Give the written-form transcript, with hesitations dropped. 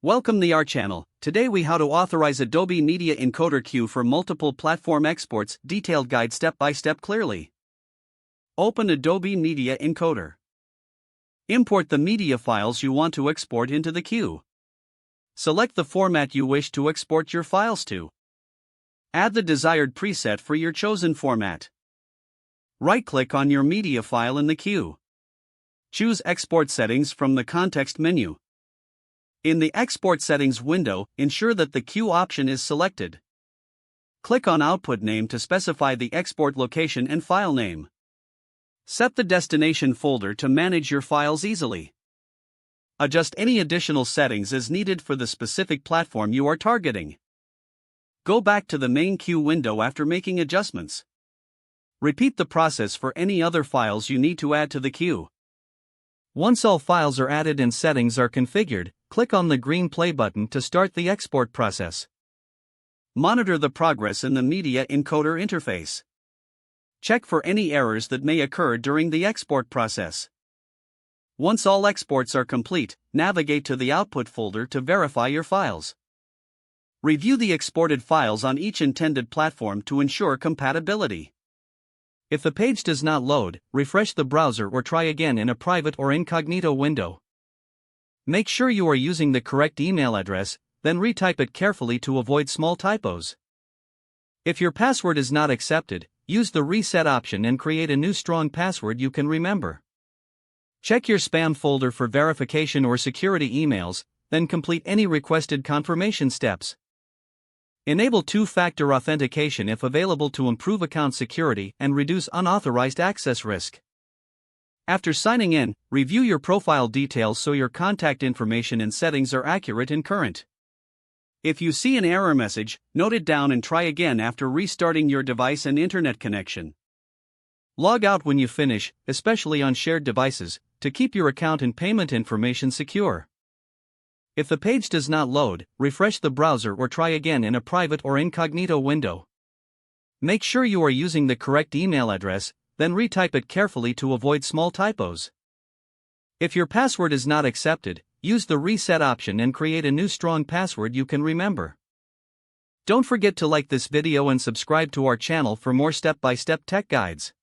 Welcome to our channel. Today we how to authorize Adobe Media Encoder queue for multiple platform exports. Detailed guide step by step clearly. Open Adobe Media Encoder. Import the media files you want to export into the queue. Select the format you wish to export your files to. Add the desired preset for your chosen format. Right-click on your media file in the queue. Choose Export Settings from the context menu. In the Export Settings window, ensure that the queue option is selected. Click on Output Name to specify the export location and file name. Set the destination folder to manage your files easily. Adjust any additional settings as needed for the specific platform you are targeting. Go back to the main queue window after making adjustments. Repeat the process for any other files you need to add to the queue. Once all files are added and settings are configured, click on the green play button to start the export process. Monitor the progress in the Media Encoder interface. Check for any errors that may occur during the export process. Once all exports are complete, navigate to the Output folder to verify your files. Review the exported files on each intended platform to ensure compatibility. If the page does not load, refresh the browser or try again in a private or incognito window. Make sure you are using the correct email address, then retype it carefully to avoid small typos. If your password is not accepted, use the reset option and create a new strong password you can remember. Check your spam folder for verification or security emails, then complete any requested confirmation steps. Enable two-factor authentication if available to improve account security and reduce unauthorized access risk. After signing in, review your profile details so your contact information and settings are accurate and current. If you see an error message, note it down and try again after restarting your device and internet connection. Log out when you finish, especially on shared devices, to keep your account and payment information secure. If the page does not load, refresh the browser or try again in a private or incognito window. Make sure you are using the correct email address, then retype it carefully to avoid small typos. If your password is not accepted, use the reset option and create a new strong password you can remember. Don't forget to like this video and subscribe to our channel for more step-by-step tech guides.